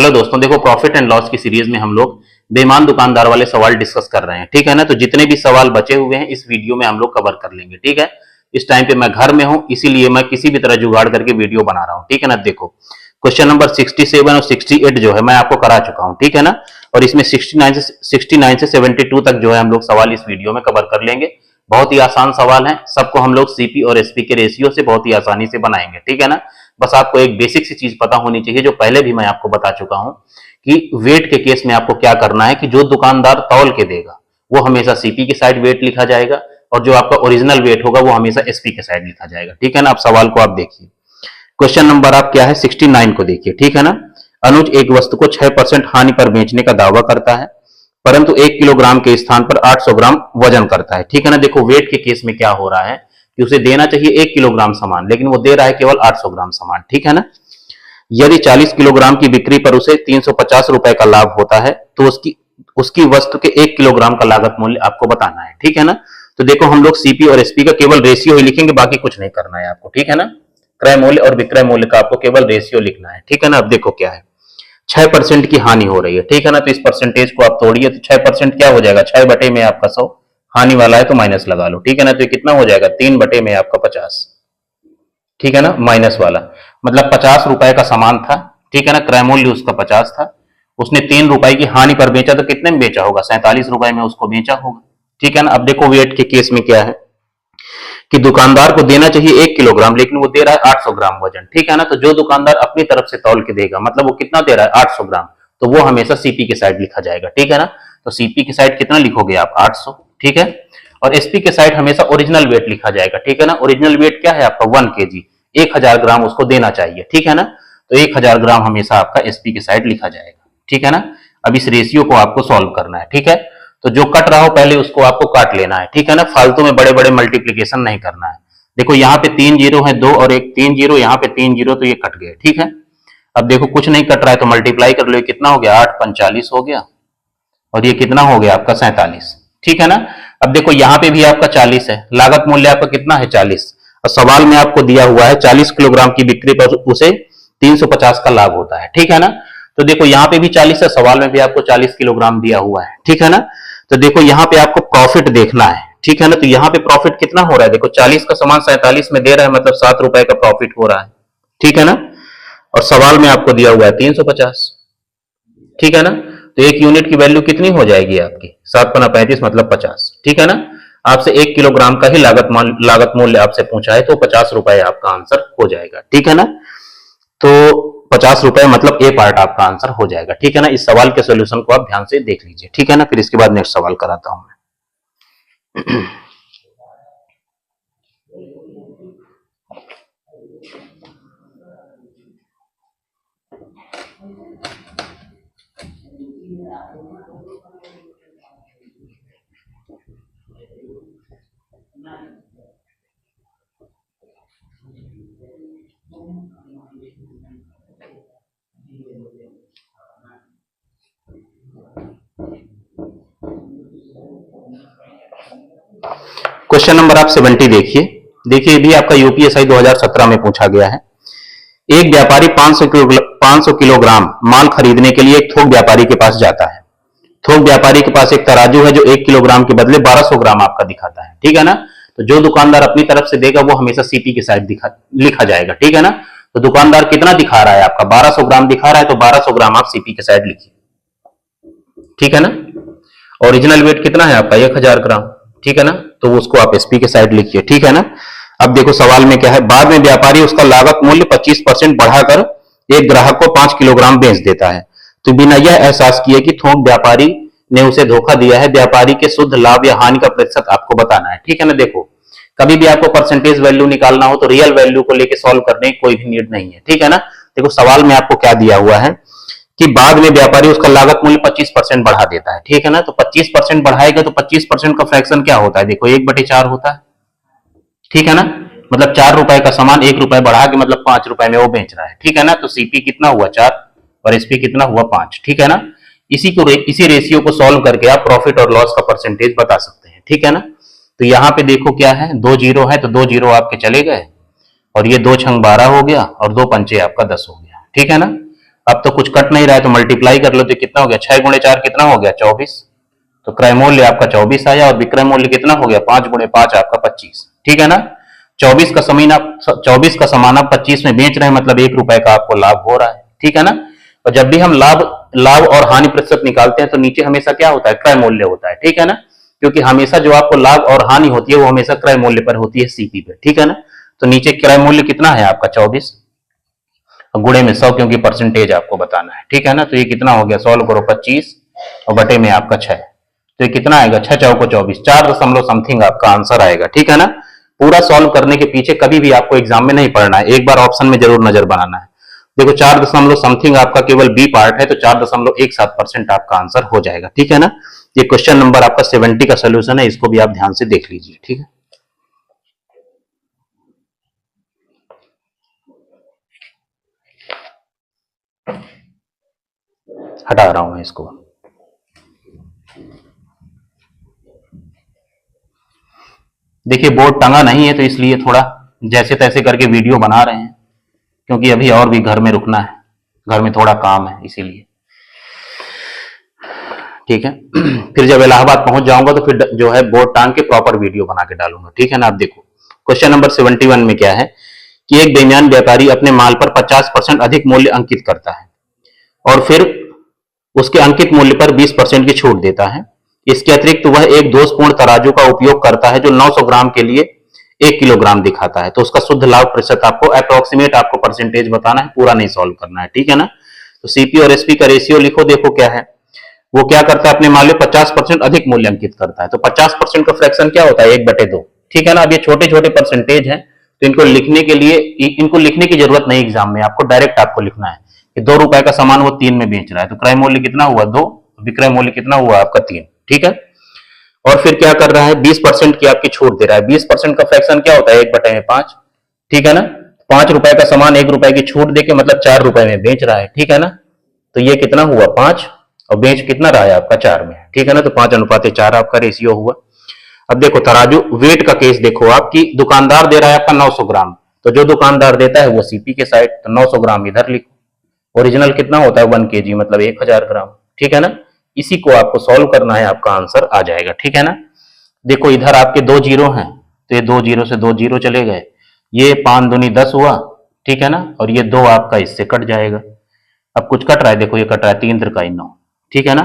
Hello दोस्तों, देखो profit and loss की सीरीज में हम लोग बेईमान दुकानदार वाले सवाल डिस्कस कर रहे हैं। ठीक है ना। तो जितने भी सवाल बचे हुए हैं इस वीडियो में हम लोग कवर कर लेंगे। ठीक है। इस टाइम पे मैं घर में हूं, इसीलिए मैं किसी भी तरह जुगाड़ करके वीडियो बना रहा हूं। ठीक है ना। देखो क्वेश्चन नंबर 67 और 68 जो है मैं आपको करा चुका हूं। ठीक है ना। और इसमें 69 से 72 तक जो है हम लोग सवाल इस वीडियो में कवर कर लेंगे। बहुत ही आसान सवाल है, सबको हम लोग सीपी और एसपी के रेशियो से बहुत ही आसानी से बनाएंगे। ठीक है ना। बस आपको एक बेसिक सी चीज पता होनी चाहिए जो पहले भी मैं आपको बता चुका हूं कि वेट के केस में आपको क्या करना है कि जो दुकानदार तौल के देगा वो हमेशा सीपी की साइड वेट लिखा जाएगा और जो आपका ओरिजिनल वेट होगा वो हमेशा एसपी के साइड लिखा जाएगा। ठीक है ना। अब सवाल को आप देखिए, क्वेश्चन नंबर आप क्या है 69 को देखिए। ठीक है ना। अनुज एक वस्तु को 6% हानि पर बेचने का दावा करता है परंतु 1 किलोग्राम के स्थान पर 800 ग्राम वजन करता है। ठीक है ना। देखो वेट के केस में क्या हो रहा है कि उसे देना चाहिए 1 किलोग्राम सामान, लेकिन वो दे रहा है केवल 800 ग्राम सामान। ठीक है ना। यदि 40 किलोग्राम की बिक्री पर उसे 350 रुपए का लाभ होता है तो उसकी उसकी वस्तु के 1 किलोग्राम का लागत मूल्य आपको बताना है। ठीक है ना। तो देखो हम लोग सीपी और एसपी का केवल रेशियो ही लिखेंगे, बाकी कुछ नहीं करना है आपको। ठीक है ना। क्रय मूल्य और विक्रय मूल्य का आपको केवल रेशियो लिखना है। ठीक है ना। अब देखो क्या है, 6% की हानि हो रही है। ठीक है ना। तो इस परसेंटेज को आप तोड़िए तो 6% क्या हो जाएगा, 6 बटे में आपका 100, हानि वाला है तो माइनस लगा लो। ठीक है ना। तो ये कितना हो जाएगा, 3 बटे में आपका 50। ठीक है ना। माइनस वाला मतलब 50 रुपए का सामान था। ठीक है ना। क्रय मूल्य उसका 50 था, उसने 3 रुपए की हानि पर बेचा तो कितने में बेचा होगा, 47 रुपए में उसको बेचा होगा। ठीक है ना। अब देखो वेट के केस में क्या है कि दुकानदार को देना चाहिए 1 किलोग्राम लेकिन वो दे रहा है 800 ग्राम वजन। ठीक है ना। तो जो दुकानदार अपनी तरफ से तौल के देगा मतलब वो कितना दे रहा है 800 ग्राम, तो वो हमेशा सीपी के साइड लिखा जाएगा। ठीक है ना। तो सीपी की साइड कितना लिखोगे आप, 800। ठीक है। और एसपी के साइड हमेशा ओरिजिनल वेट लिखा जाएगा। ठीक है ना। ओरिजिनल वेट क्या है आपका 1 केजी, 1000 ग्राम उसको देना चाहिए। ठीक है ना। तो 1000 ग्राम हमेशा आपका एसपी के साइड लिखा जाएगा। ठीक है ना। अब इस रेशियो को आपको सॉल्व करना है। ठीक है। तो जो कट रहा हो पहले उसको आपको काट लेना है। ठीक है ना। फालतू में बड़े बड़े मल्टीप्लीकेशन नहीं करना है। देखो यहाँ पे 3 जीरो है, 2 और 1, 3 जीरो, यहाँ पे 3 जीरो, तो ये कट गए। ठीक है। अब देखो कुछ नहीं कट रहा है तो मल्टीप्लाई कर लो, ये कितना हो गया 8 45 हो गया और ये कितना हो गया आपका 47। ठीक है ना। अब देखो यहाँ पे भी आपका 40 है, लागत मूल्य आपका कितना है 40 और सवाल में आपको दिया हुआ है 40 किलोग्राम की बिक्री पर उसे 350 का लाभ होता है। ठीक है ना। तो देखो यहाँ पे भी 40 है, सवाल में भी आपको 40 किलोग्राम दिया हुआ है। ठीक है ना। तो देखो यहाँ पे आपको प्रॉफिट देखना है। ठीक है ना। तो यहाँ पे प्रॉफिट कितना हो रहा है, देखो 40 का सामान 47 में दे रहा है मतलब 7 रुपए का प्रॉफिट हो रहा है। ठीक है ना। और सवाल में आपको दिया हुआ है 350। ठीक है ना। तो 1 यूनिट की वैल्यू कितनी हो जाएगी आपकी, 7 पना 35 मतलब 50। ठीक है ना। आपसे 1 किलोग्राम का ही लागत मूल्य आपसे पूछा है तो 50 रुपए आपका आंसर हो जाएगा। ठीक है ना। तो 50 रुपए मतलब ए पार्ट आपका आंसर हो जाएगा। ठीक है ना। इस सवाल के सोल्यूशन को आप ध्यान से देख लीजिए। ठीक है ना। फिर इसके बाद नेक्स्ट सवाल कराता हूं मैं। क्वेश्चन नंबर आप 70 देखिए। देखिए भी आपका यूपीएसआई 2017 में पूछा गया है। एक व्यापारी 500 किलोग्राम माल खरीदने के लिए एक थोक व्यापारी के पास जाता है। थोक व्यापारी के पास एक तराजू है जो 1 किलोग्राम के बदले 1200 ग्राम आपका दिखाता है। ठीक है ना। तो जो दुकानदार अपनी तरफ से देगा वो हमेशा सीपी की साइड लिखा जाएगा। ठीक है ना। तो दुकानदार कितना दिखा रहा है आपका 1200 ग्राम दिखा रहा है तो 1200 ग्राम आप सीपी की साइड लिखिए। ठीक है ना। ओरिजिनल वेट कितना है आपका 1000 ग्राम। ठीक है ना। तो उसको आप एसपी के साइड लिखिए। ठीक है ना। अब देखो सवाल में क्या है, बाद में व्यापारी उसका लागत मूल्य 25% बढ़ाकर एक ग्राहक को 5 किलोग्राम बेच देता है तो बिना यह एहसास किए कि थोक व्यापारी ने उसे धोखा दिया है व्यापारी के शुद्ध लाभ या हानि का प्रतिशत आपको बताना है। ठीक है ना। देखो कभी भी आपको परसेंटेज वैल्यू निकालना हो तो रियल वैल्यू को लेके सॉल्व करने की कोई भी नीड नहीं है। ठीक है ना। देखो सवाल में आपको क्या दिया हुआ है कि बाद में व्यापारी उसका लागत मूल्य 25% बढ़ा देता है। ठीक है ना। तो 25% बढ़ाएगा तो 25% का फ्रैक्शन क्या होता है, देखो 1/4 होता है। ठीक है ना। मतलब 4 रुपए का सामान 1 रुपए बढ़ा के मतलब 5 रुपए में वो बेच रहा है। ठीक है ना। तो सीपी कितना हुआ 4 और एसपी कितना हुआ 5। ठीक है ना। इसी रेशियो को सॉल्व करके आप प्रॉफिट और लॉस का परसेंटेज बता सकते हैं। ठीक है ना। तो यहाँ पे देखो क्या है, 2 जीरो है तो 2 जीरो आपके चले गए और ये 2 छंग 12 हो गया और 2 पंचे आपका 10 हो गया। ठीक है ना। अब तो कुछ कट नहीं रहा है तो मल्टीप्लाई कर लो, तो कितना हो गया 6 गुणे 4 कितना हो गया 24। तो क्रय मूल्य आपका 24 आया और विक्रय मूल्य कितना हो गया 5 गुणे 5 आपका 25। ठीक है ना। 24 का सामान आप 25 में बेच रहे हैं, मतलब 1 रुपए का आपको लाभ हो रहा है। ठीक है ना। और जब भी हम लाभ और हानि प्रतिशत निकालते हैं तो नीचे हमेशा क्या होता है, क्रय मूल्य होता है। ठीक है ना। क्योंकि हमेशा जो आपको लाभ और हानि होती है वो हमेशा क्रय मूल्य पर होती है, सीपी पे। ठीक है ना। तो नीचे क्रय मूल्य कितना है आपका 24 गुणे में 100, क्योंकि परसेंटेज आपको बताना है। ठीक है ना। तो ये कितना हो गया, सॉल्व करो 25 और बटे में आपका 6, तो ये कितना आएगा 6 चौको 24, 4 दशमलव समथिंग आपका आंसर आएगा। ठीक है ना। पूरा सॉल्व करने के पीछे कभी भी आपको एग्जाम में नहीं पढ़ना है, एक बार ऑप्शन में जरूर नजर बनाना है। देखो 4 दशमलव समथिंग आपका केवल बी पार्ट है, तो 4.17% आपका आंसर हो जाएगा। ठीक है ना। ये क्वेश्चन नंबर आपका 70 का सोल्यूशन है, इसको भी आप ध्यान से देख लीजिए। ठीक है। हटा रहा हूं मैं इसको। देखिए बोर्ड टंगा नहीं है तो इसलिए थोड़ा जैसे तैसे करके वीडियो बना रहे हैं, क्योंकि अभी और भी घर में रुकना है, घर में थोड़ा काम है इसीलिए। ठीक है। फिर जब इलाहाबाद पहुंच जाऊंगा तो फिर जो है बोर्ड टांग के प्रॉपर वीडियो बना के डालूंगा। ठीक है ना। आप देखो क्वेश्चन नंबर 71 में क्या है कि एक बेईमान व्यापारी अपने माल पर 50% अधिक मूल्य अंकित करता है और फिर उसके अंकित मूल्य पर 20% की छूट देता है। इसके अतिरिक्त वह एक दोषपूर्ण तराजू का उपयोग करता है जो 900 ग्राम के लिए 1 किलोग्राम दिखाता है। तो उसका शुद्ध लाभ प्रतिशत आपको अप्रोक्सीमेट आपको परसेंटेज बताना है, पूरा नहीं सॉल्व करना है। ठीक है ना। तो सीपी और एसपी का रेशियो लिखो। देखो क्या है, वो क्या करता है, अपने माल में 50% अधिक मूल्य अंकित करता है। तो 50% का फ्रैक्शन क्या होता है, 1/2। ठीक है ना। अब ये छोटे छोटे परसेंटेज हैं तो इनको लिखने के लिए इनको लिखने की जरूरत नहीं एग्जाम में, आपको डायरेक्ट आपको लिखना है कि 2 रुपए का सामान वो 3 में बेच रहा है, तो क्रय मूल्य कितना हुआ 2, विक्रय मूल्य कितना हुआ आपका 3। ठीक है। और फिर क्या कर रहा है, 20% की आपकी छूट दे रहा है। 20% का फ्रैक्शन क्या होता है, 1/5। ठीक है ना। 5 रुपए का सामान 1 रुपए की छूट देके मतलब 4 रुपए में बेच रहा है। ठीक है ना। तो ये कितना हुआ 5 और बेच कितना रहा है आपका 4 में। ठीक है ना। तो 5:4 आपका रेशियो हुआ। अब देखो तराजू वेट का केस देखो, आपकी दुकानदार दे रहा है आपका 900 ग्राम, तो जो दुकानदार देता है वो सीपी के साइड, तो 900 ग्राम इधर लिखो। ओरिजिनल कितना होता है 1 kg मतलब 1000 ग्राम। ठीक है ना। इसी को आपको सॉल्व करना है, आपका आंसर आ जाएगा। ठीक है ना। देखो इधर आपके 2 जीरो हैं तो ये 2 जीरो से 2 जीरो चले गए, ये 5 दूनी 10 हुआ। ठीक है ना। और ये 2 आपका इससे कट जाएगा। अब कुछ कट रहा है, देखो ये कट रहा है 3 त्रिकाई 9। ठीक है ना।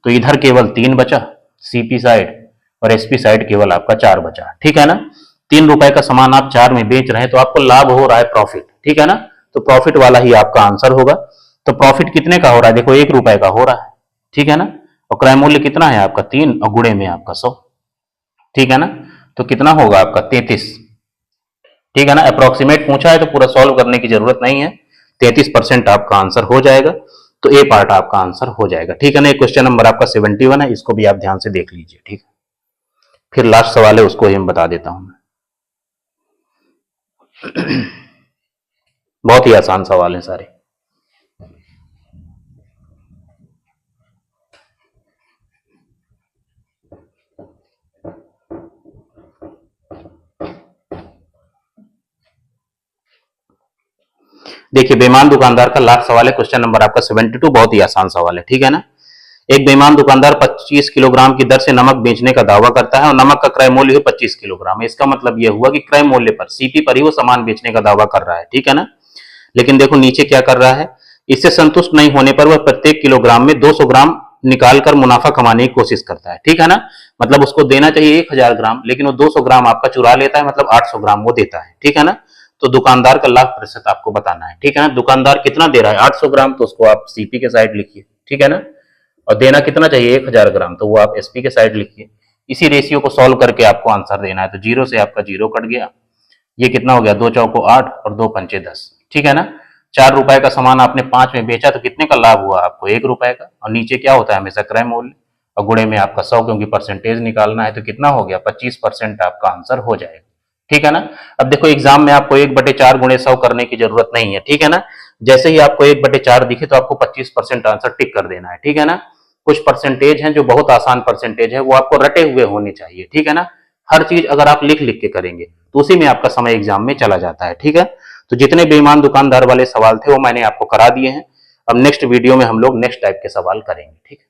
तो इधर केवल 3 बचा सीपी साइड और एसपी साइड केवल आपका 4 बचा। ठीक है ना। 3 रुपए का सामान आप 4 में बेच रहे हैं तो आपको लाभ हो रहा है प्रॉफिट। ठीक है ना। तो प्रॉफिट वाला ही आपका आंसर होगा। तो प्रॉफिट कितने का हो रहा है, देखो 1 रुपए का हो रहा है। ठीक है ना। और क्रय मूल्य कितना है आपका 3 और गुणे में आपका 100। ठीक है ना। तो कितना होगा आपका 33। ठीक है ना। अप्रोक्सीमेट पूछा है तो पूरा सॉल्व करने की जरूरत नहीं है, 33% आपका आंसर हो जाएगा। तो ए पार्ट आपका आंसर हो जाएगा। ठीक है ना। क्वेश्चन नंबर आपका 71 है, इसको भी आप ध्यान से देख लीजिए। ठीक है। फिर लास्ट सवाल है उसको ही हम बता देता हूं। बहुत ही आसान सवाल है सारे। देखिए बेईमान दुकानदार का लास्ट सवाल है, क्वेश्चन नंबर आपका 72, बहुत ही आसान सवाल है। ठीक है ना। एक बेईमान दुकानदार 25 किलोग्राम की दर से नमक बेचने का दावा करता है और नमक का क्रय मूल्य 25 किलोग्राम है। इसका मतलब यह हुआ कि क्रय मूल्य पर सीपी पर ही वो सामान बेचने का दावा कर रहा है। ठीक है ना। लेकिन देखो नीचे क्या कर रहा है, इससे संतुष्ट नहीं होने पर वह प्रत्येक किलोग्राम में 200 ग्राम निकालकर मुनाफा कमाने की कोशिश करता है। ठीक है ना। मतलब उसको देना चाहिए 1000 ग्राम, लेकिन वो 200 ग्राम आपका चुरा लेता है, मतलब 800 ग्राम वो देता है। ठीक है ना। तो दुकानदार का लाभ प्रतिशत आपको बताना है। ठीक है ना। दुकानदार कितना दे रहा है 800 ग्राम, तो उसको आप सीपी के साइड लिखिए। ठीक है ना। और देना कितना चाहिए 1000 ग्राम, तो वो आप एसपी के साइड लिखिए। इसी रेशियो को सॉल्व करके आपको आंसर देना है। तो 0 से आपका 0 कट गया, ये कितना हो गया 2 चौको 8 और 2 पंचे 10। ठीक है ना। 4 रुपए का सामान आपने 5 में बेचा तो कितने का लाभ हुआ आपको 1 रुपए का। और नीचे क्या होता है हमेशा क्रय मूल्य और गुणे में आपका 100, क्योंकि परसेंटेज निकालना है। तो कितना हो गया 25% आपका आंसर हो जाएगा। ठीक है ना। अब देखो एग्जाम में आपको 1/4 गुणे 100 करने की जरूरत नहीं है। ठीक है ना। जैसे ही आपको 1/4 दिखे तो आपको 25% आंसर टिक कर देना है। ठीक है ना। कुछ परसेंटेज हैं जो बहुत आसान परसेंटेज है, वो आपको रटे हुए होने चाहिए। ठीक है ना। हर चीज अगर आप लिख लिख के करेंगे तो उसी में आपका समय एग्जाम में चला जाता है। ठीक है। तो जितने बेईमान दुकानदार वाले सवाल थे वो मैंने आपको करा दिए हैं। अब नेक्स्ट वीडियो में हम लोग नेक्स्ट टाइप के सवाल करेंगे, ठीक है।